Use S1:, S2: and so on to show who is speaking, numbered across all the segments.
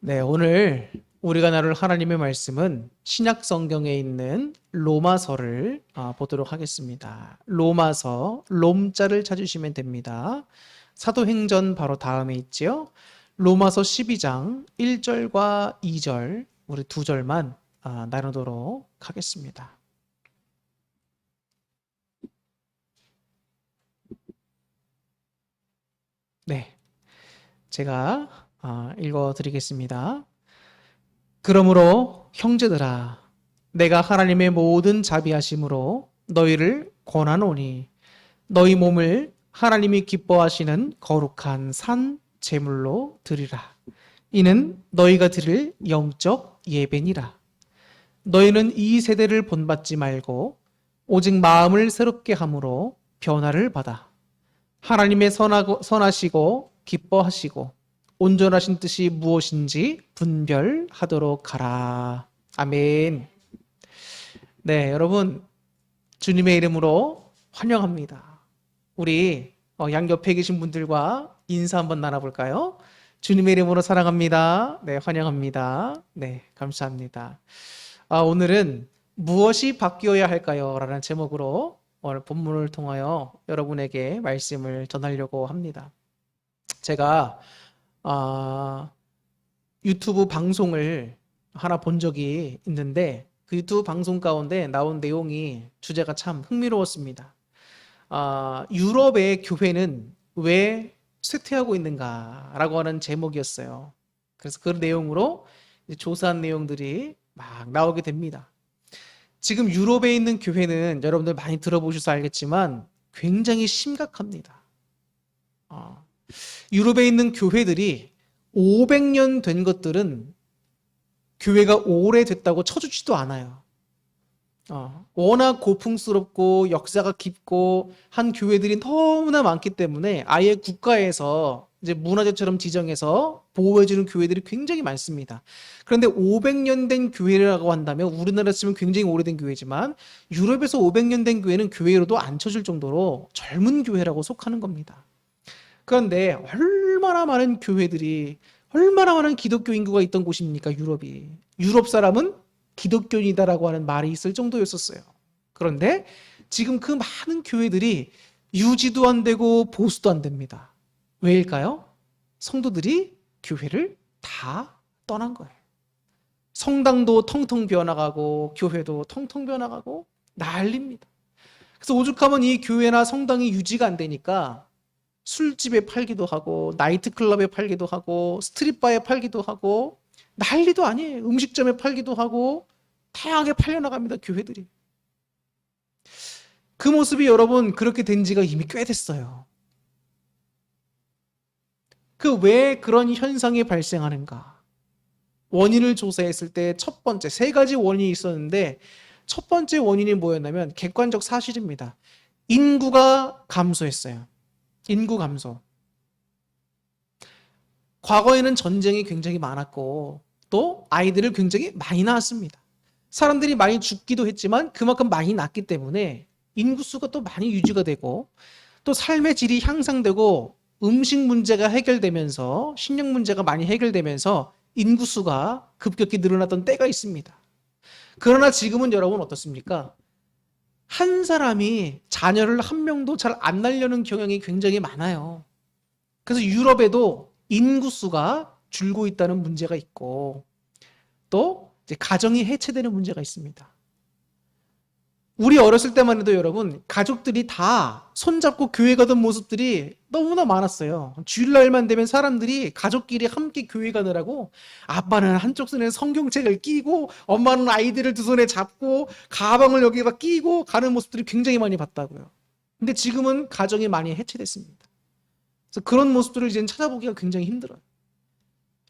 S1: 네, 오늘 우리가 나눌 하나님의 말씀은 신약 성경에 있는 로마서를 보도록 하겠습니다. 로마서, 롬자를 찾으시면 됩니다. 사도행전 바로 다음에 있지요. 로마서 12장 1절과 2절, 우리 두 절만 나누도록 하겠습니다. 네, 제가 읽어드리겠습니다. 그러므로 형제들아, 내가 하나님의 모든 자비하심으로 너희를 권하노니 너희 몸을 하나님이 기뻐하시는 거룩한 산 제물로 드리라. 이는 너희가 드릴 영적 예배니라. 너희는 이 세대를 본받지 말고 오직 마음을 새롭게 함으로 변화를 받아 하나님의 선하시고 기뻐하시고 온전하신 뜻이 무엇인지 분별하도록 하라. 아멘. 네, 여러분 주님의 이름으로 환영합니다. 우리 양 옆에 계신 분들과 인사 한번 나눠볼까요? 주님의 이름으로 사랑합니다. 네, 환영합니다. 네, 감사합니다. 오늘은 무엇이 바뀌어야 할까요? 라는 제목으로 오늘 본문을 통하여 여러분에게 말씀을 전하려고 합니다. 제가 유튜브 방송을 하나 본 적이 있는데 그 유튜브 방송 가운데 나온 내용이 주제가 참 흥미로웠습니다. 유럽의 교회는 왜 쇠퇴하고 있는가라고 하는 제목이었어요. 그래서 그 내용으로 조사한 내용들이 막 나오게 됩니다. 지금 유럽에 있는 교회는 여러분들 많이 들어보셔서 알겠지만 굉장히 심각합니다. 유럽에 있는 교회들이 500년 된 것들은 교회가 오래됐다고 쳐주지도 않아요. 워낙 고풍스럽고 역사가 깊고 한 교회들이 너무나 많기 때문에 아예 국가에서 이제 문화재처럼 지정해서 보호해주는 교회들이 굉장히 많습니다. 그런데 500년 된 교회라고 한다면 우리나라 치면 굉장히 오래된 교회지만 유럽에서 500년 된 교회는 교회로도 안 쳐줄 정도로 젊은 교회라고 속하는 겁니다. 그런데 얼마나 많은 교회들이 얼마나 많은 기독교 인구가 있던 곳입니까, 유럽이. 유럽 사람은 기독교인이다라고 하는 말이 있을 정도였었어요. 그런데 지금 그 많은 교회들이 유지도 안 되고 보수도 안 됩니다. 왜일까요? 성도들이 교회를 다 떠난 거예요. 성당도 텅텅 비어나가고 교회도 텅텅 비어나가고 난립니다. 그래서 오죽하면 이 교회나 성당이 유지가 안 되니까 술집에 팔기도 하고 나이트클럽에 팔기도 하고 스트릿바에 팔기도 하고 난리도 아니에요. 음식점에 팔기도 하고 다양하게 팔려나갑니다. 교회들이. 그 모습이 여러분 그렇게 된 지가 이미 꽤 됐어요. 그 왜 그런 현상이 발생하는가? 원인을 조사했을 때 첫 번째 세 가지 원인이 있었는데 첫 번째 원인이 뭐였냐면 객관적 사실입니다. 인구가 감소했어요. 인구 감소. 과거에는 전쟁이 굉장히 많았고 또 아이들을 굉장히 많이 낳았습니다. 사람들이 많이 죽기도 했지만 그만큼 많이 낳기 때문에 인구수가 또 많이 유지가 되고 또 삶의 질이 향상되고 음식 문제가 해결되면서 식량 문제가 많이 해결되면서 인구수가 급격히 늘어났던 때가 있습니다. 그러나 지금은 여러분 어떻습니까? 한 사람이 자녀를 한 명도 잘 안 낳으려는 경향이 굉장히 많아요. 그래서 유럽에도 인구수가 줄고 있다는 문제가 있고 또 이제 가정이 해체되는 문제가 있습니다. 우리 어렸을 때만 해도 여러분 가족들이 다 손잡고 교회 가던 모습들이 너무나 많았어요. 주일날만 되면 사람들이 가족끼리 함께 교회 가느라고 아빠는 한쪽 손에 성경책을 끼고 엄마는 아이들을 두 손에 잡고 가방을 여기다 끼고 가는 모습들이 굉장히 많이 봤다고요. 근데 지금은 가정이 많이 해체됐습니다. 그래서 그런 모습들을 이제는 찾아보기가 굉장히 힘들어요.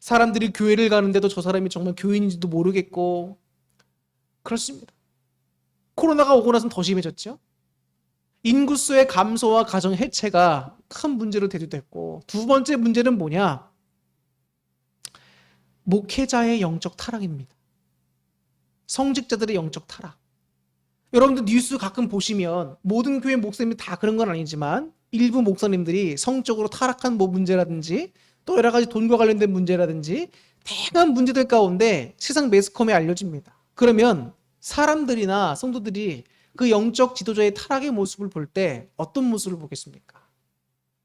S1: 사람들이 교회를 가는데도 저 사람이 정말 교인인지도 모르겠고 그렇습니다. 코로나가 오고 나서는 더 심해졌죠. 인구수의 감소와 가정 해체가 큰 문제로 대두됐고 두 번째 문제는 뭐냐? 목회자의 영적 타락입니다. 성직자들의 영적 타락. 여러분들 뉴스 가끔 보시면 모든 교회 목사님이 다 그런 건 아니지만 일부 목사님들이 성적으로 타락한 뭐 문제라든지 또 여러 가지 돈과 관련된 문제라든지 다양한 문제들 가운데 세상 매스컴에 알려집니다. 그러면 사람들이나 성도들이 그 영적 지도자의 타락의 모습을 볼 때 어떤 모습을 보겠습니까?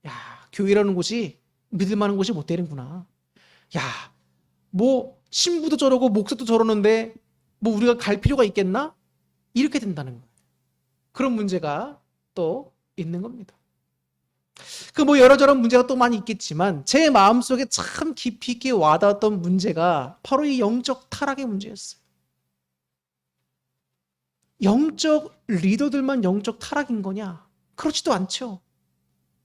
S1: 야, 교회라는 곳이 믿을 만한 곳이 못 되는구나. 야, 뭐 신부도 저러고 목사도 저러는데 뭐 우리가 갈 필요가 있겠나? 이렇게 된다는 거예요. 그런 문제가 또 있는 겁니다. 그 뭐 여러저런 문제가 또 많이 있겠지만 제 마음속에 참 깊이 있게 와닿았던 문제가 바로 이 영적 타락의 문제였어요. 영적 리더들만 영적 타락인 거냐? 그렇지도 않죠.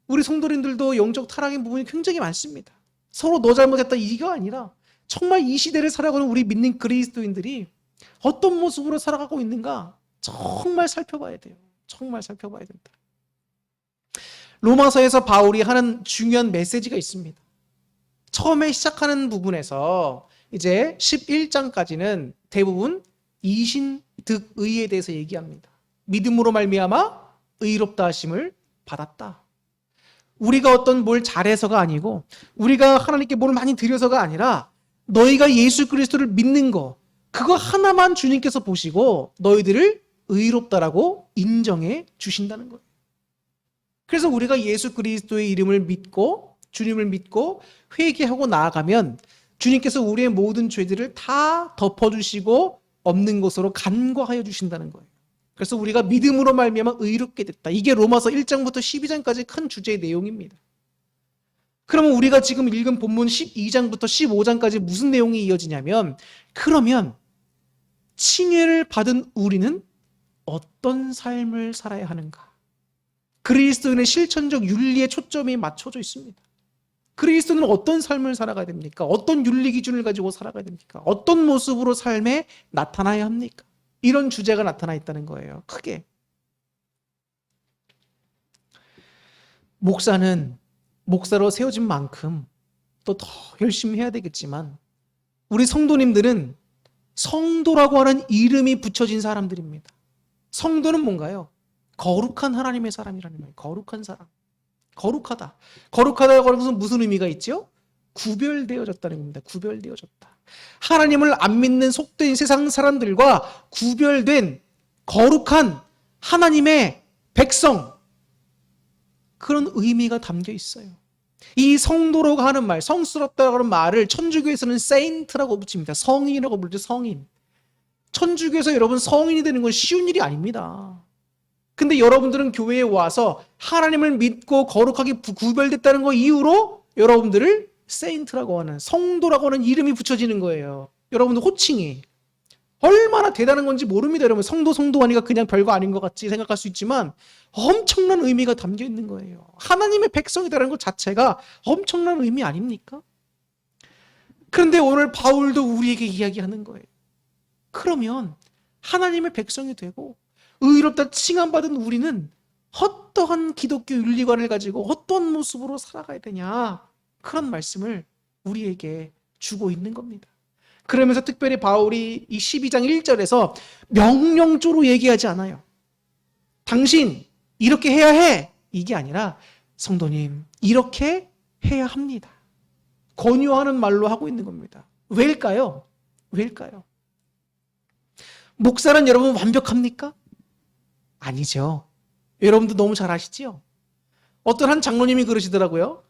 S1: 우리 성도님들도 영적 타락의 부분이 굉장히 많습니다. 서로 너 잘못했다 이거 아니라 정말 이 시대를 살아가는 우리 믿는 그리스도인들이 어떤 모습으로 살아가고 있는가 정말 살펴봐야 돼요. 정말 살펴봐야 된다. 로마서에서 바울이 하는 중요한 메시지가 있습니다. 처음에 시작하는 부분에서 이제 11장까지는 대부분 이신득의에 대해서 얘기합니다. 믿음으로 말미암아 의롭다 하심을 받았다. 우리가 어떤 뭘 잘해서가 아니고 우리가 하나님께 뭘 많이 드려서가 아니라 너희가 예수 그리스도를 믿는 거 그거 하나만 주님께서 보시고 너희들을 의롭다라고 인정해 주신다는 거예요. 그래서 우리가 예수 그리스도의 이름을 믿고 주님을 믿고 회개하고 나아가면 주님께서 우리의 모든 죄들을 다 덮어주시고 없는 것으로 간과하여 주신다는 거예요. 그래서 우리가 믿음으로 말미암아 의롭게 됐다. 이게 로마서 1장부터 12장까지 큰 주제의 내용입니다. 그러면 우리가 지금 읽은 본문 12장부터 15장까지 무슨 내용이 이어지냐면 그러면 칭의를 받은 우리는 어떤 삶을 살아야 하는가? 그리스도인의 실천적 윤리에 초점이 맞춰져 있습니다. 그리스도는 어떤 삶을 살아가야 됩니까? 어떤 윤리 기준을 가지고 살아가야 됩니까? 어떤 모습으로 삶에 나타나야 합니까? 이런 주제가 나타나 있다는 거예요. 크게. 목사는 목사로 세워진 만큼 또 더 열심히 해야 되겠지만 우리 성도님들은 성도라고 하는 이름이 붙여진 사람들입니다. 성도는 뭔가요? 거룩한 하나님의 사람이라는 거예요. 거룩한 사람. 거룩하다. 거룩하다고 하는 것은 무슨 의미가 있죠? 구별되어졌다는 겁니다. 구별되어졌다. 하나님을 안 믿는 속된 세상 사람들과 구별된 거룩한 하나님의 백성. 그런 의미가 담겨 있어요. 이 성도라고 하는 말, 성스럽다고 하는 말을 천주교에서는 세인트라고 붙입니다. 성인이라고 부르죠. 성인. 천주교에서 여러분 성인이 되는 건 쉬운 일이 아닙니다. 근데 여러분들은 교회에 와서 하나님을 믿고 거룩하게 구별됐다는 거 이유로 여러분들을 세인트라고 하는 성도라고 하는 이름이 붙여지는 거예요. 여러분들 호칭이 얼마나 대단한 건지 모릅니다. 여러분 성도 하니까 그냥 별거 아닌 것 같지 생각할 수 있지만 엄청난 의미가 담겨 있는 거예요. 하나님의 백성이라는 것 자체가 엄청난 의미 아닙니까? 그런데 오늘 바울도 우리에게 이야기하는 거예요. 그러면 하나님의 백성이 되고 의롭다 칭함받은 우리는 어떠한 기독교 윤리관을 가지고 어떤 모습으로 살아가야 되냐 그런 말씀을 우리에게 주고 있는 겁니다. 그러면서 특별히 바울이 이 12장 1절에서 명령조로 얘기하지 않아요. 당신 이렇게 해야 해 이게 아니라 성도님 이렇게 해야 합니다. 권유하는 말로 하고 있는 겁니다. 왜일까요? 왜일까요? 목사는 여러분 완벽합니까? 아니죠. 여러분도 너무 잘 아시죠? 어떤 한 장로님이 그러시더라고요.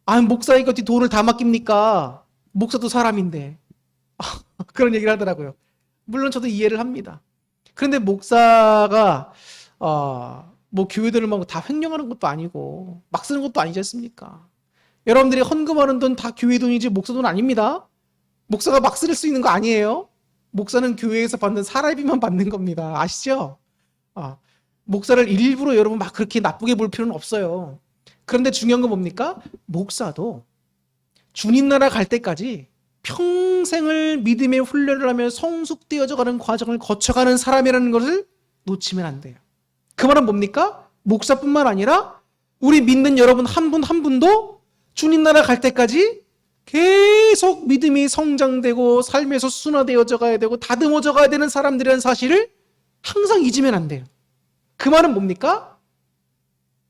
S1: 아, 목사에게 어떻게 돈을 다 맡깁니까? 목사도 사람인데. 그런 얘기를 하더라고요. 물론 저도 이해를 합니다. 그런데 목사가 뭐 교회들을 막 다 횡령하는 것도 아니고 막 쓰는 것도 아니지 않습니까? 여러분들이 헌금하는 돈 다 교회 돈이지 목사 돈 아닙니다. 목사가 막 쓸 수 있는 거 아니에요. 목사는 교회에서 받는 사례비만 받는 겁니다. 아시죠? 목사를 일부러 여러분 막 그렇게 나쁘게 볼 필요는 없어요. 그런데 중요한 건 뭡니까? 목사도 주님 나라 갈 때까지 평생을 믿음의 훈련을 하며 성숙되어져 가는 과정을 거쳐가는 사람이라는 것을 놓치면 안 돼요. 그 말은 뭡니까? 목사뿐만 아니라 우리 믿는 여러분 한 분 한 분도 주님 나라 갈 때까지 계속 믿음이 성장되고 삶에서 순화되어져 가야 되고 다듬어져 가야 되는 사람들이라는 사실을 항상 잊으면 안 돼요. 그 말은 뭡니까?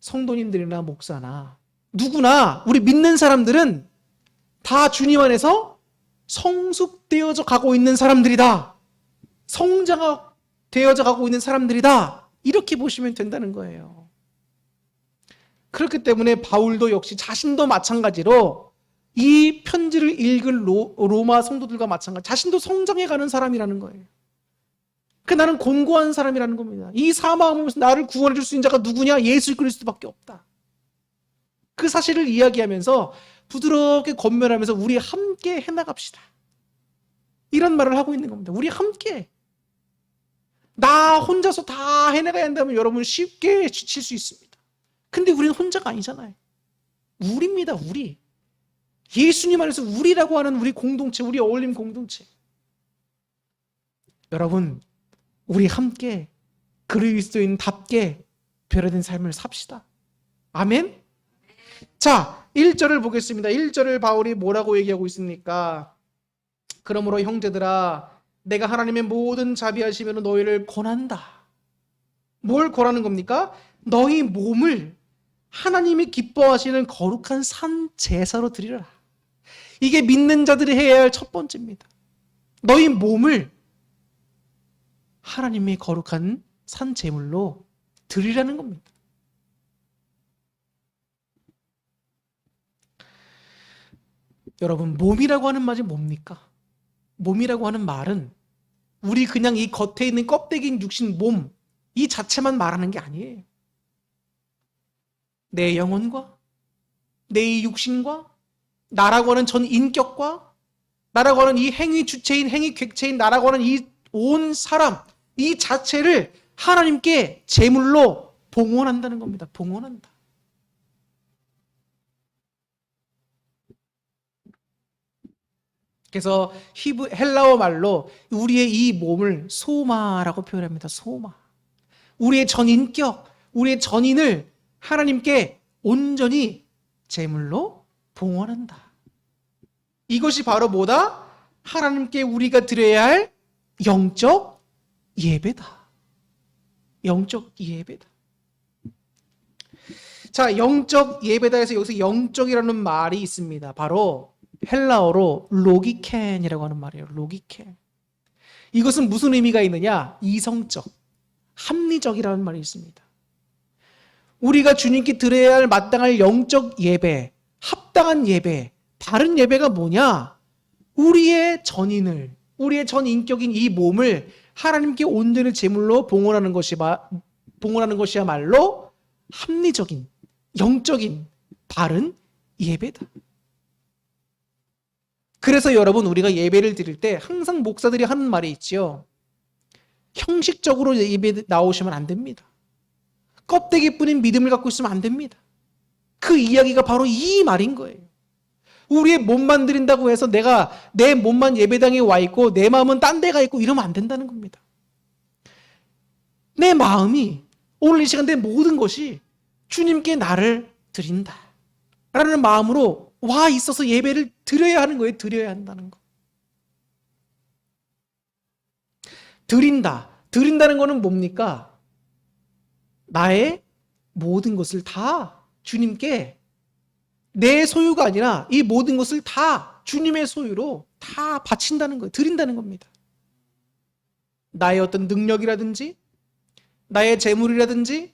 S1: 성도님들이나 목사나 누구나 우리 믿는 사람들은 다 주님 안에서 성숙되어져 가고 있는 사람들이다. 성장되어져 가고 있는 사람들이다. 이렇게 보시면 된다는 거예요. 그렇기 때문에 바울도 역시 자신도 마찬가지로 이 편지를 읽을 로마 성도들과 마찬가지 자신도 성장해가는 사람이라는 거예요. 나는 곤고한 사람이라는 겁니다. 이 사망하면서 나를 구원해 줄 수 있는 자가 누구냐? 예수 그리스도밖에 없다. 그 사실을 이야기하면서 부드럽게 권면하면서 우리 함께 해나갑시다. 이런 말을 하고 있는 겁니다. 우리 함께. 나 혼자서 다 해나가야 한다면 여러분 쉽게 지칠 수 있습니다. 근데 우리는 혼자가 아니잖아요. 우리입니다. 우리. 예수님 안에서 우리라고 하는 우리 공동체, 우리 어울림 공동체. 여러분, 우리 함께 그리스도인답게 변화된 삶을 삽시다. 아멘? 자, 1절을 보겠습니다. 1절을 바울이 뭐라고 얘기하고 있습니까? 그러므로 형제들아, 내가 하나님의 모든 자비하시면 너희를 권한다. 뭘 권하는 겁니까? 너희 몸을 하나님이 기뻐하시는 거룩한 산 제사로 드리라. 이게 믿는 자들이 해야 할 첫 번째입니다. 너희 몸을 하나님의 거룩한 산 제물로 드리라는 겁니다. 여러분, 몸이라고 하는 말이 뭡니까? 몸이라고 하는 말은 우리 그냥 이 겉에 있는 껍데기인 육신 몸 이 자체만 말하는 게 아니에요. 내 영혼과 내 육신과 나라고 하는 전 인격과 나라고 하는 이 행위 주체인 행위 객체인 나라고 하는 이 온 사람 이 자체를 하나님께 제물로 봉헌한다는 겁니다. 봉헌한다. 그래서 헬라어 말로 우리의 이 몸을 소마라고 표현합니다. 소마. 우리의 전 인격, 우리의 전인을 하나님께 온전히 제물로 봉헌한다. 이것이 바로 뭐다? 하나님께 우리가 드려야 할 영적 예배다. 영적 예배다. 자, 영적 예배다 해서 여기서 영적이라는 말이 있습니다. 바로 헬라어로 로기켄이라고 하는 말이에요. 로기켄. 이것은 무슨 의미가 있느냐? 이성적, 합리적이라는 말이 있습니다. 우리가 주님께 드려야 할 마땅할 영적 예배, 합당한 예배, 바른 예배가 뭐냐? 우리의 전인을, 우리의 전 인격인 이 몸을 하나님께 온전히 제물로 봉헌하는 것이야말로 합리적인, 영적인, 바른 예배다. 그래서 여러분, 우리가 예배를 드릴 때 항상 목사들이 하는 말이 있지요. 형식적으로 예배 나오시면 안 됩니다. 껍데기뿐인 믿음을 갖고 있으면 안 됩니다. 그 이야기가 바로 이 말인 거예요. 우리의 몸만 드린다고 해서 내가 내 몸만 예배당에 와 있고 내 마음은 딴 데 가 있고 이러면 안 된다는 겁니다. 내 마음이 오늘 이 시간 내 모든 것이 주님께 나를 드린다 라는 마음으로 와 있어서 예배를 드려야 하는 거예요. 드려야 한다는 거. 드린다는 거는 뭡니까? 나의 모든 것을 다 주님께 내 소유가 아니라 이 모든 것을 다 주님의 소유로 다 바친다는 거예요. 드린다는 겁니다. 나의 어떤 능력이라든지 나의 재물이라든지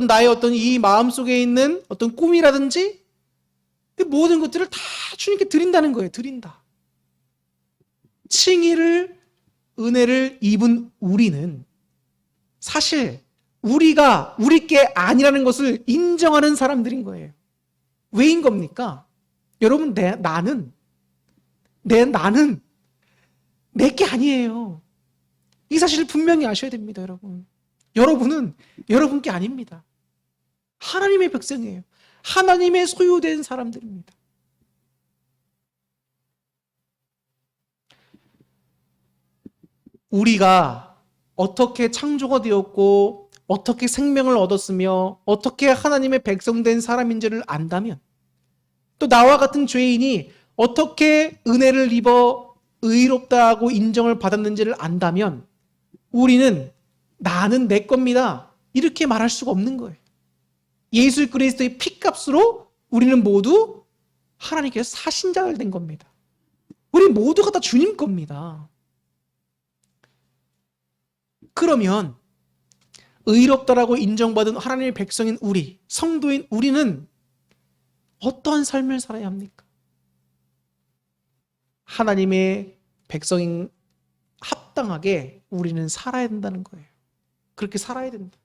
S1: 나의 어떤 이 마음속에 있는 어떤 꿈이라든지 그 모든 것들을 다 주님께 드린다는 거예요. 드린다. 칭의를 은혜를 입은 우리는 사실 우리가 우리 게 아니라는 것을 인정하는 사람들인 거예요. 왜인 겁니까? 여러분, 나는 내 게 아니에요. 이 사실을 분명히 아셔야 됩니다, 여러분. 여러분은 여러분 게 아닙니다. 하나님의 백성이에요. 하나님의 소유된 사람들입니다. 우리가 어떻게 창조가 되었고 어떻게 생명을 얻었으며 어떻게 하나님의 백성된 사람인지를 안다면 또 나와 같은 죄인이 어떻게 은혜를 입어 의롭다고 인정을 받았는지를 안다면 우리는 나는 내 겁니다. 이렇게 말할 수가 없는 거예요. 예수 그리스도의 피값으로 우리는 모두 하나님께서 사신 자가 된 겁니다. 우리 모두가 다 주님 겁니다. 그러면 의롭다라고 인정받은 하나님의 백성인 우리, 성도인 우리는 어떠한 삶을 살아야 합니까? 하나님의 백성인 합당하게 우리는 살아야 된다는 거예요. 그렇게 살아야 된다.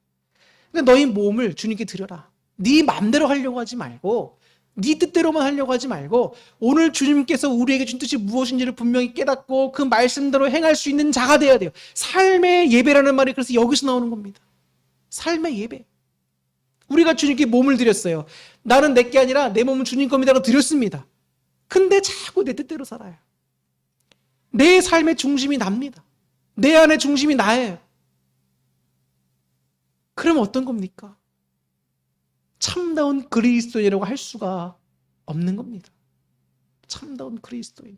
S1: 그러니까 너희 몸을 주님께 드려라. 네 맘대로 하려고 하지 말고, 네 뜻대로만 하려고 하지 말고, 오늘 주님께서 우리에게 준 뜻이 무엇인지를 분명히 깨닫고 그 말씀대로 행할 수 있는 자가 되어야 돼요. 삶의 예배라는 말이 그래서 여기서 나오는 겁니다. 삶의 예배. 우리가 주님께 몸을 드렸어요. 나는 내게 아니라 내 몸은 주님 겁니다라고 드렸습니다. 근데 자꾸 내 뜻대로 살아요. 내 삶의 중심이 납니다. 내 안의 중심이 나예요. 그럼 어떤 겁니까? 참다운 그리스도인이라고 할 수가 없는 겁니다. 참다운 그리스도인.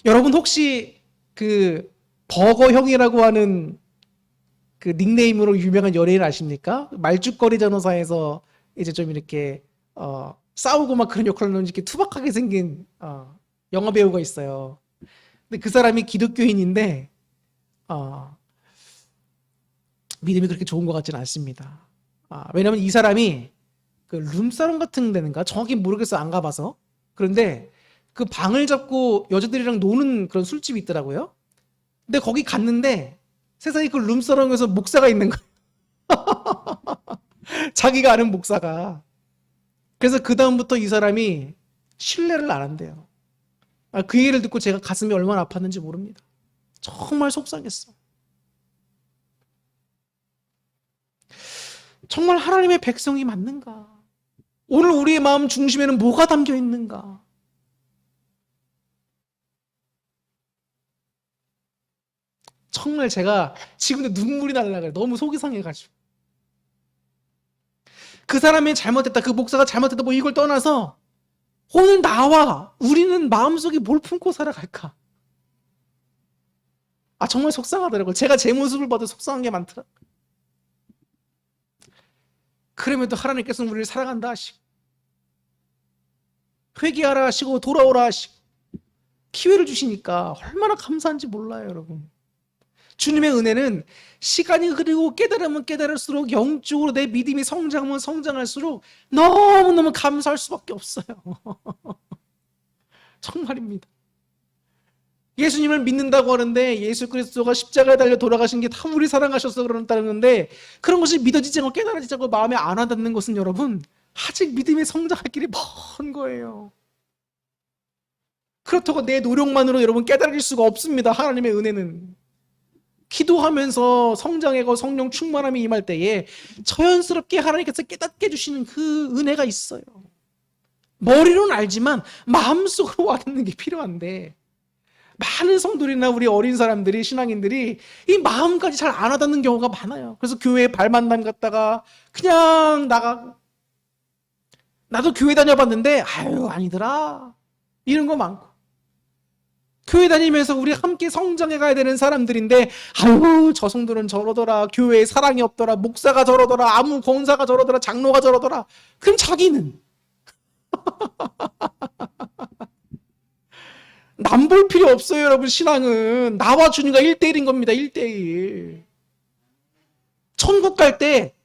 S1: 여러분 혹시 그 버거형이라고 하는 그 닉네임으로 유명한 연예인 아십니까? 말죽거리 전호사에서 이제 좀 이렇게 싸우고 막 그런 역할로 이렇게 투박하게 생긴 영화 배우가 있어요. 근데 그 사람이 기독교인인데 믿음이 그렇게 좋은 것 같지는 않습니다. 왜냐면 이 사람이 그 룸사롱 같은 데는가 정확히 모르겠어, 안 가봐서. 그런데 그 방을 잡고 여자들이랑 노는 그런 술집이 있더라고요. 근데 거기 갔는데 세상에 그 룸사롱에서 목사가 있는 거예요. 자기가 아는 목사가. 그래서 그 다음부터 이 사람이 신뢰를 안 한대요. 그 얘기를 듣고 제가 가슴이 얼마나 아팠는지 모릅니다. 정말 속상했어. 정말 하나님의 백성이 맞는가? 오늘 우리의 마음 중심에는 뭐가 담겨 있는가? 정말 제가 지금도 눈물이 날라가요. 너무 속이 상해가지고. 그 사람이 잘못했다, 그 목사가 잘못했다, 뭐 이걸 떠나서 오늘 나와 우리는 마음속에 뭘 품고 살아갈까? 정말 속상하더라고요. 제가 제 모습을 봐도 속상한 게 많더라고요. 그럼에도 하나님께서는 우리를 사랑한다 하시고 회개하라 하시고 돌아오라 하시고 기회를 주시니까 얼마나 감사한지 몰라요, 여러분. 주님의 은혜는 시간이 흐르고 깨달으면 깨달을수록 영적으로 내 믿음이 성장하면 성장할수록 너무너무 감사할 수밖에 없어요. 정말입니다. 예수님을 믿는다고 하는데 예수 그리스도가 십자가에 달려 돌아가신 게 다 우리 사랑하셔서 그런다는 건데 그런 것이 믿어지지 않고 깨달아지지 않고 마음에 안 와닿는 것은 여러분 아직 믿음의 성장할 길이 먼 거예요. 그렇다고 내 노력만으로 여러분 깨달을 수가 없습니다. 하나님의 은혜는. 기도하면서 성장하고 성령 충만함이 임할 때에 자연스럽게 하나님께서 깨닫게 해주시는 그 은혜가 있어요. 머리로는 알지만 마음속으로 와닿는 게 필요한데 많은 성도들이나 우리 어린 사람들이 신앙인들이 이 마음까지 잘 안 와닿는 경우가 많아요. 그래서 교회에 발만남 갔다가 그냥 나가고 나도 교회 다녀봤는데 아니더라 이런 거 많고 교회 다니면서 우리 함께 성장해 가야 되는 사람들인데 저 성도는 저러더라, 교회에 사랑이 없더라, 목사가 저러더라, 아무 권사가 저러더라, 장로가 저러더라. 그럼 자기는 남 볼 필요 없어요. 여러분, 신앙은 나와 주님과 1대1인 겁니다. 1대1. 천국 갈 때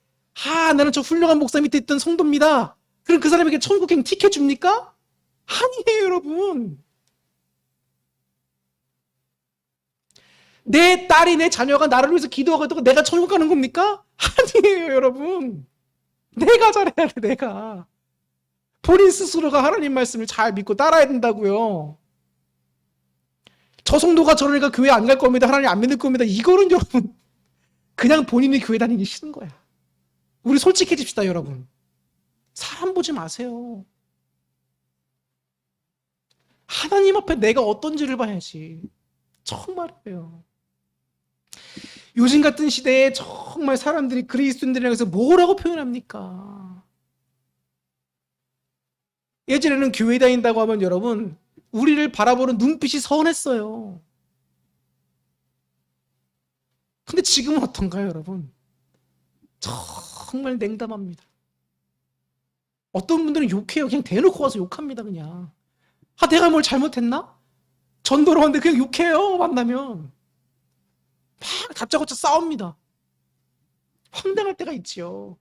S1: 나는 저 훌륭한 목사 밑에 있던 성도입니다. 그럼 그 사람에게 천국행 티켓 줍니까? 아니에요, 여러분. 내 딸이, 내 자녀가 나를 위해서 기도하고 내가 천국 가는 겁니까? 아니에요, 여러분. 내가 잘해야 돼, 내가. 본인 스스로가 하나님 말씀을 잘 믿고 따라야 된다고요. 저 성도가 저러니까 교회 안 갈 겁니다. 하나님 안 믿을 겁니다. 이거는 여러분 그냥 본인이 교회 다니기 싫은 거야. 우리 솔직해집시다, 여러분. 사람 보지 마세요. 하나님 앞에 내가 어떤지를 봐야지. 정말이에요. 요즘 같은 시대에 정말 사람들이 그리스도인들이라고 해서 뭐라고 표현합니까? 예전에는 교회 다닌다고 하면 여러분 우리를 바라보는 눈빛이 선했어요. 근데 지금은 어떤가요, 여러분? 정말 냉담합니다. 어떤 분들은 욕해요. 그냥 대놓고 와서 욕합니다. 그냥. 내가 뭘 잘못했나? 전도로 왔는데 그냥 욕해요. 만나면. 막 다짜고짜 싸웁니다. 황당할 때가 있지요.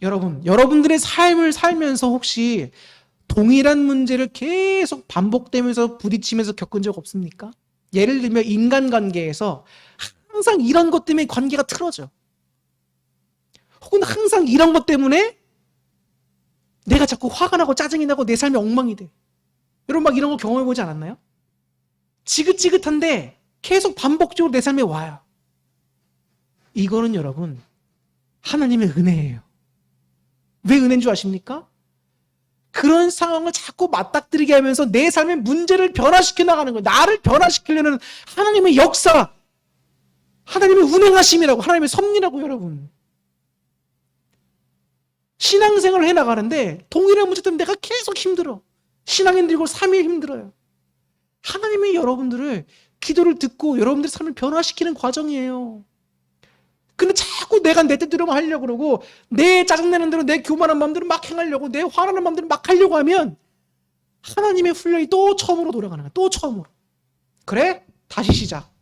S1: 여러분들의 삶을 살면서 혹시 동일한 문제를 계속 반복되면서 부딪히면서 겪은 적 없습니까? 예를 들면 인간관계에서 항상 이런 것 때문에 관계가 틀어져. 혹은 항상 이런 것 때문에 내가 자꾸 화가 나고 짜증이 나고 내 삶이 엉망이 돼. 여러분 막 이런 거 경험해보지 않았나요? 지긋지긋한데 계속 반복적으로 내 삶에 와요. 이거는 여러분 하나님의 은혜예요. 왜 은혜인 줄 아십니까? 그런 상황을 자꾸 맞닥뜨리게 하면서 내 삶의 문제를 변화시켜 나가는 거예요. 나를 변화시키려는 하나님의 역사, 하나님의 운행하심이라고, 하나님의 섭리라고 여러분. 신앙생활을 해나가는데 동일한 문제 때문에 내가 계속 힘들어. 신앙인들이고 3일 힘들어요. 하나님이 여러분들을 기도를 듣고 여러분들의 삶을 변화시키는 과정이에요. 근데 자꾸 내가 내 뜻대로만 하려고 그러고 내 짜증내는 대로 내 교만한 마음대로 막 행하려고 내 화나는 마음대로 막 하려고 하면 하나님의 훈련이 또 처음으로 돌아가는 거야. 또 처음으로. 그래? 다시 시작.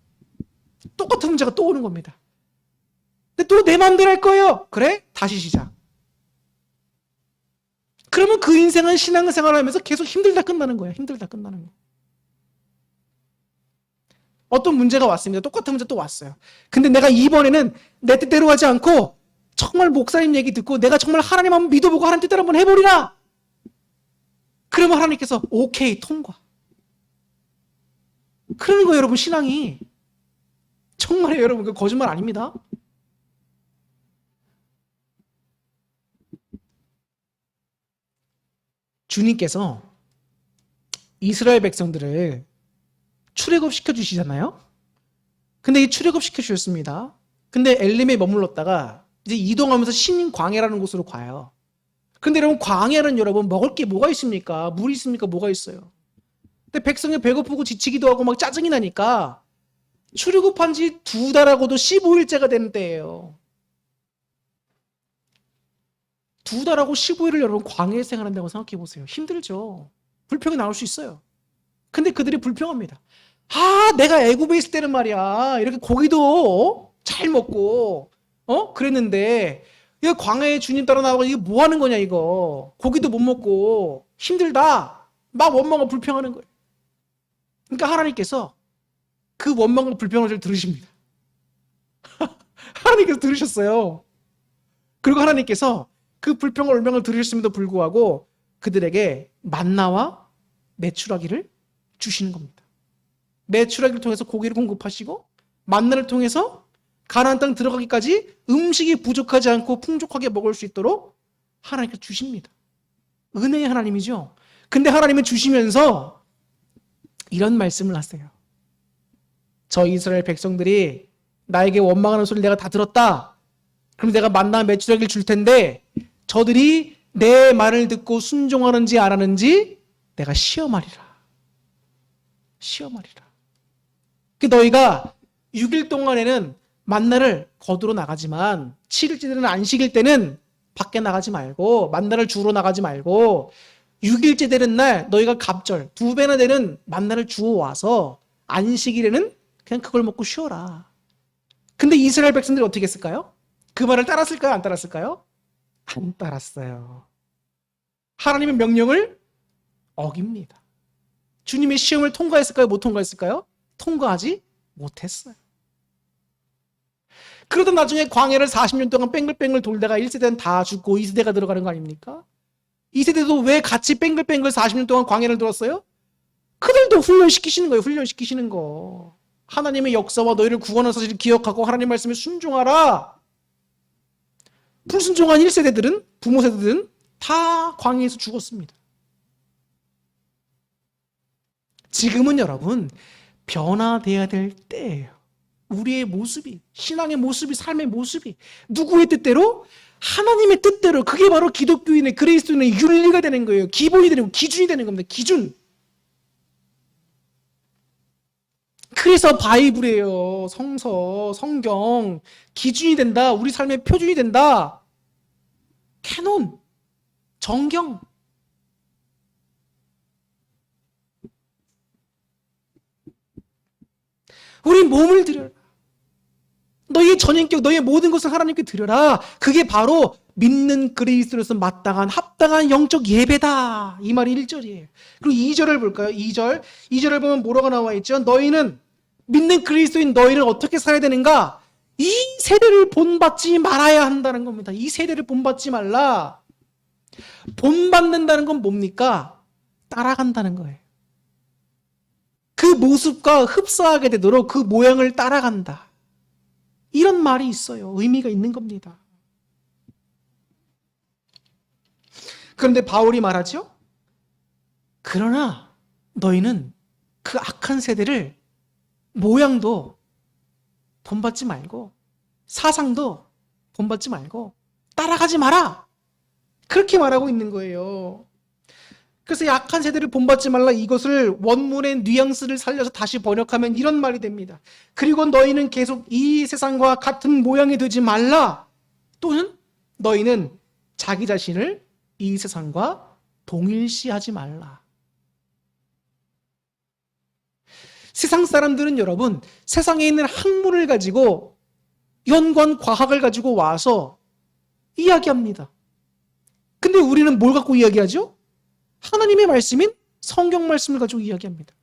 S1: 똑같은 문제가 또 오는 겁니다. 근데 또 내 마음대로 할 거예요. 그래? 다시 시작. 그러면 그 인생은 신앙생활을 하면서 계속 힘들다 끝나는 거예요. 힘들다 끝나는 거. 어떤 문제가 왔습니다. 똑같은 문제 또 왔어요. 근데 내가 이번에는 내 뜻대로 하지 않고 정말 목사님 얘기 듣고 내가 정말 하나님 한번 믿어보고 하나님 뜻대로 한번 해보리라. 그러면 하나님께서 오케이 통과. 그러는 거예요 여러분. 신앙이 정말요 여러분. 그 거짓말 아닙니다. 주님께서 이스라엘 백성들을 출애굽 시켜주시잖아요. 근데 이 출애굽 시켜주셨습니다. 근데 엘림에 머물렀다가 이제 이동하면서 신 광야라는 곳으로 가요. 근데 여러분 광야는 여러분 먹을 게 뭐가 있습니까? 물이 있습니까? 뭐가 있어요? 근데 백성이 배고프고 지치기도 하고 막 짜증이 나니까 출애굽한 지 2달하고도 15일째가 되는 때예요. 2달하고 15일을 여러분 광야에 생활한다고 생각해 보세요. 힘들죠. 불평이 나올 수 있어요. 근데 그들이 불평합니다. 내가 애굽에 있을 때는 말이야 이렇게 고기도 잘 먹고 그랬는데 이거 광야에 주님 따라 나와서 이게 뭐 하는 거냐 이거. 고기도 못 먹고 힘들다. 막 원망과 불평하는 거예요. 그러니까 하나님께서 그 원망과 불평을 들으십니다. 하나님께서 들으셨어요. 그리고 하나님께서 그 불평과 원망을 들으셨음에도 불구하고 그들에게 만나와 메추라기를 주시는 겁니다. 메추라기를 통해서 고기를 공급하시고 만나를 통해서 가나안 땅 들어가기까지 음식이 부족하지 않고 풍족하게 먹을 수 있도록 하나님께서 주십니다. 은혜의 하나님이죠. 근데 하나님은 주시면서 이런 말씀을 하세요. 저 이스라엘 백성들이 나에게 원망하는 소리를 내가 다 들었다. 그럼 내가 만나 메추라기를 줄 텐데 저들이 내 말을 듣고 순종하는지 안 하는지 내가 시험하리라. 시험하리라. 너희가 6일 동안에는 만나를 거두러 나가지만 7일째 되는 안식일 때는 밖에 나가지 말고 만나를 주우러 나가지 말고 6일째 되는 날 너희가 갑절 2배나 되는 만나를 주워와서 안식일에는 그냥 그걸 먹고 쉬어라. 근데 이스라엘 백성들이 어떻게 했을까요? 그 말을 따랐을까요? 안 따랐을까요? 안 따랐어요. 하나님의 명령을 어깁니다. 주님의 시험을 통과했을까요? 못 통과했을까요? 통과하지 못했어요. 그러다 나중에 광야를 40년 동안 뺑글뺑글 돌다가 1세대는 다 죽고 2세대가 들어가는 거 아닙니까? 2세대도 왜 같이 뺑글뺑글 40년 동안 광야를 돌았어요? 그들도 훈련시키시는 거예요. 훈련시키시는 거. 하나님의 역사와 너희를 구원한 사실을 기억하고 하나님 말씀에 순종하라. 불순종한 1세대들은 부모 세대들은 다 광야에서 죽었습니다. 지금은 여러분 변화돼야 될 때예요. 우리의 모습이, 신앙의 모습이, 삶의 모습이 누구의 뜻대로? 하나님의 뜻대로. 그게 바로 기독교인의, 그리스도인의 윤리가 되는 거예요. 기본이 되는, 기준이 되는 겁니다. 기준. 그래서 바이블이에요. 성서, 성경 기준이 된다. 우리 삶의 표준이 된다. 캐논, 정경. 우리 몸을 드려라. 너희의 전인격, 너희의 모든 것을 하나님께 드려라. 그게 바로 믿는 그리스도로서 마땅한 합당한 영적 예배다. 이 말이 1절이에요. 그리고 2절을 볼까요? 2절을 보면 뭐라고 나와 있죠? 너희는 믿는 그리스도인 너희는 어떻게 살아야 되는가? 이 세대를 본받지 말아야 한다는 겁니다. 이 세대를 본받지 말라. 본받는다는 건 뭡니까? 따라간다는 거예요. 그 모습과 흡사하게 되도록 그 모양을 따라간다. 이런 말이 있어요. 의미가 있는 겁니다. 그런데 바울이 말하죠? 그러나 너희는 그 악한 세대를 모양도 본받지 말고 사상도 본받지 말고 따라가지 마라. 그렇게 말하고 있는 거예요. 그래서 이 악한 세대를 본받지 말라, 이것을 원문의 뉘앙스를 살려서 다시 번역하면 이런 말이 됩니다. 그리고 너희는 계속 이 세상과 같은 모양이 되지 말라. 또는 너희는 자기 자신을 이 세상과 동일시하지 말라. 세상 사람들은 여러분, 세상에 있는 학문을 가지고 연구한 과학을 가지고 와서 이야기합니다. 근데 우리는 뭘 갖고 이야기하죠? 하나님의 말씀인 성경 말씀을 가지고 이야기합니다.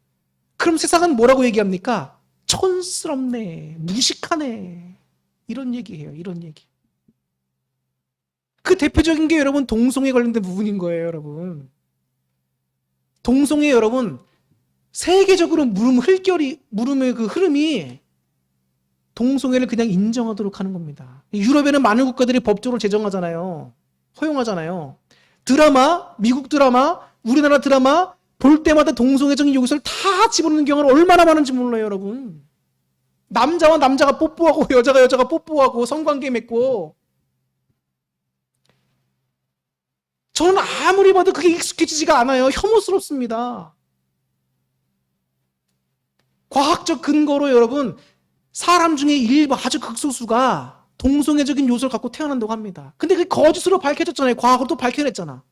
S1: 그럼 세상은 뭐라고 얘기합니까? 촌스럽네, 무식하네, 이런 얘기해요. 이런 얘기. 그 대표적인 게 여러분 동성애 관련된 부분인 거예요. 여러분, 동성애 여러분 세계적으로 물음의 그 흐름이 동성애를 그냥 인정하도록 하는 겁니다. 유럽에는 많은 국가들이 법적으로 제정하잖아요. 허용하잖아요. 드라마, 미국 드라마, 우리나라 드라마 볼 때마다 동성애적인 요소를 다 집어넣는 경우가 얼마나 많은지 몰라요, 여러분. 남자와 남자가 뽀뽀하고 여자가 여자가 뽀뽀하고 성관계 맺고. 저는 아무리 봐도 그게 익숙해지지가 않아요. 혐오스럽습니다. 과학적 근거로 여러분, 사람 중에 일부 아주 극소수가 동성애적인 요소를 갖고 태어난다고 합니다. 근데 그게 거짓으로 밝혀졌잖아요. 과학으로 또 밝혀냈잖아.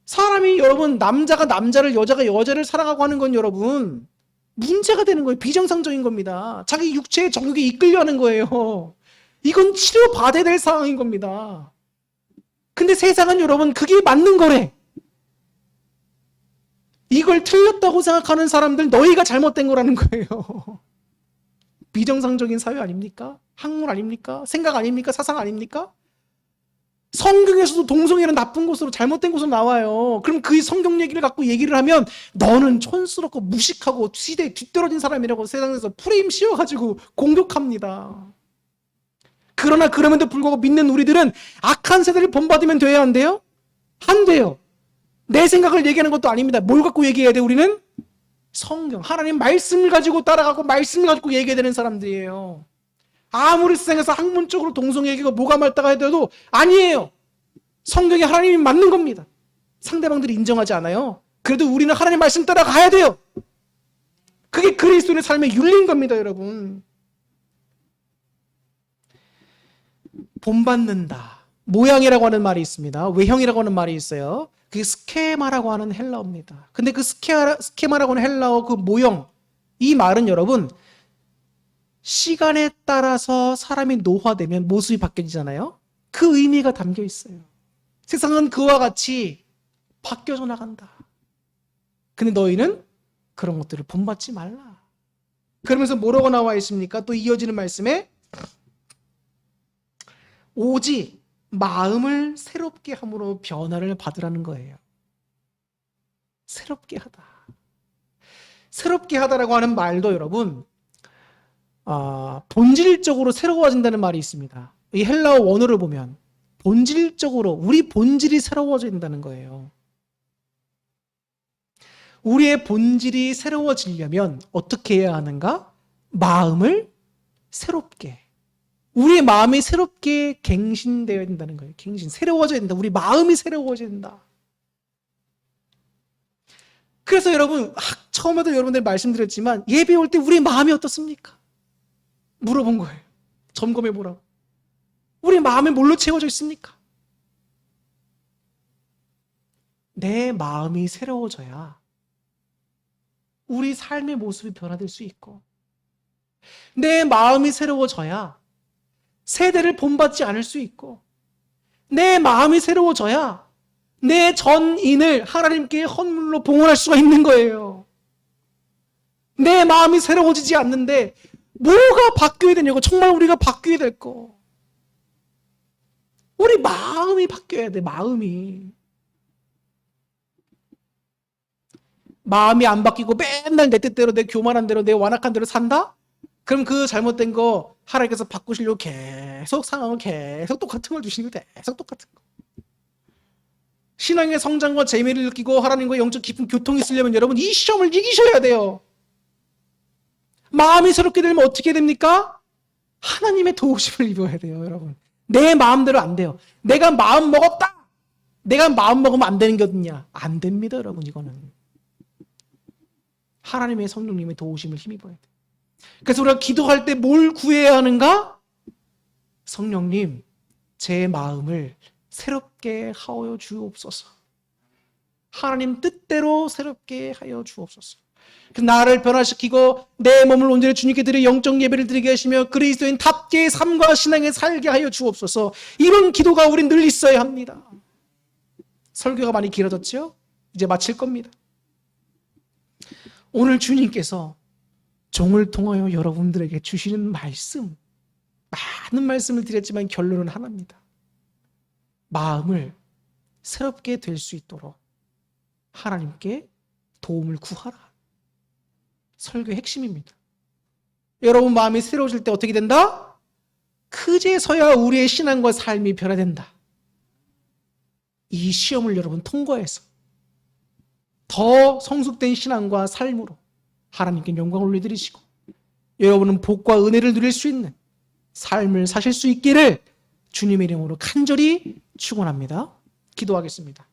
S1: 사람이 여러분, 남자가 남자를, 여자가 여자를 사랑하고 하는 건 여러분 문제가 되는 거예요. 비정상적인 겁니다. 자기 육체의 정욕에 이끌려 하는 거예요. 이건 치료받아야 될 상황인 겁니다. 근데 세상은 여러분 그게 맞는 거래. 이걸 틀렸다고 생각하는 사람들, 너희가 잘못된 거라는 거예요. 비정상적인 사회 아닙니까? 학문 아닙니까? 생각 아닙니까? 사상 아닙니까? 성경에서도 동성애는 나쁜 것으로, 잘못된 것으로 나와요. 그럼 그 성경 얘기를 갖고 얘기를 하면 너는 촌스럽고 무식하고 시대에 뒤떨어진 사람이라고 세상에서 프레임 씌워가지고 공격합니다. 그러나 그럼에도 불구하고 믿는 우리들은 악한 세대를 본받으면 돼야 안 돼요? 안 돼요. 내 생각을 얘기하는 것도 아닙니다. 뭘 갖고 얘기해야 돼? 우리는 성경, 하나님 말씀을 가지고 따라가고 말씀을 가지고 얘기해야 되는 사람들이에요. 아무리 세상에서 학문적으로 동성애 얘기가 뭐가 맞다가 해도 아니에요. 성경이 하나님이 맞는 겁니다. 상대방들이 인정하지 않아요. 그래도 우리는 하나님 말씀 따라가야 돼요. 그게 그리스도의 삶의 윤리인 겁니다, 여러분. 본받는다. 모양이라고 하는 말이 있습니다. 외형이라고 하는 말이 있어요. 그게 스케마라고 하는 헬라어입니다. 근데 그 스케마라고 하는 헬라어 그 모형, 이 말은 여러분 시간에 따라서 사람이 노화되면 모습이 바뀌잖아요. 그 의미가 담겨 있어요. 세상은 그와 같이 바뀌어져 나간다. 근데 너희는 그런 것들을 본받지 말라. 그러면서 뭐라고 나와 있습니까? 또 이어지는 말씀에 오직 마음을 새롭게 함으로 변화를 받으라는 거예요. 새롭게 하다. 새롭게 하다라고 하는 말도 여러분 본질적으로 새로워진다는 말이 있습니다. 이 헬라어 원어를 보면 본질적으로 우리 본질이 새로워진다는 거예요. 우리의 본질이 새로워지려면 어떻게 해야 하는가? 마음을 새롭게. 우리의 마음이 새롭게 갱신되어야 된다는 거예요. 갱신, 새로워져야 된다. 우리 마음이 새로워져야 된다. 그래서 여러분, 처음에도 여러분들 말씀드렸지만 예배 올 때 우리 마음이 어떻습니까? 물어본 거예요. 점검해 보라고. 우리 마음이 뭘로 채워져 있습니까? 내 마음이 새로워져야 우리 삶의 모습이 변화될 수 있고, 내 마음이 새로워져야 세대를 본받지 않을 수 있고, 내 마음이 새로워져야 내 전인을 하나님께 헌물로 봉헌할 수가 있는 거예요. 내 마음이 새로워지지 않는데 뭐가 바뀌어야 되냐고. 정말 우리가 바뀌어야 될 거. 우리 마음이 바뀌어야 돼. 마음이 안 바뀌고 맨날 내 뜻대로, 내 교만한 대로, 내 완악한 대로 산다? 그럼 그 잘못된 거 하나님께서 바꾸시려고 계속 상황을 계속 똑같은 걸 주시는 거, 계속 똑같은 거. 신앙의 성장과 재미를 느끼고 하나님과 영적 깊은 교통이 있으려면 여러분 이 시험을 이기셔야 돼요. 마음이 새롭게 되면 어떻게 됩니까? 하나님의 도우심을 입어야 돼요, 여러분. 내 마음대로 안 돼요. 내가 마음 먹었다. 내가 마음 먹으면 안 되는 게 어딨냐? 안 됩니다, 여러분. 이거는 하나님의 성령님의 도우심을 힘입어야 돼요. 그래서 우리가 기도할 때 뭘 구해야 하는가? 성령님, 제 마음을 새롭게 하여 주옵소서. 하나님 뜻대로 새롭게 하여 주옵소서. 나를 변화시키고 내 몸을 온전히 주님께 드려 영적 예배를 드리게 하시며 그리스도인답게 삶과 신앙에 살게 하여 주옵소서. 이런 기도가 우린 늘 있어야 합니다. 설교가 많이 길어졌죠? 이제 마칠 겁니다. 오늘 주님께서 종을 통하여 여러분들에게 주시는 말씀, 많은 말씀을 드렸지만 결론은 하나입니다. 마음을 새롭게 될 수 있도록 하나님께 도움을 구하라. 설교의 핵심입니다. 여러분 마음이 새로워질 때 어떻게 된다? 그제서야 우리의 신앙과 삶이 변화된다. 이 시험을 여러분 통과해서 더 성숙된 신앙과 삶으로 하나님께 영광을 올려드리시고 여러분은 복과 은혜를 누릴 수 있는 삶을 사실 수 있기를 주님의 이름으로 간절히 축원합니다. 기도하겠습니다.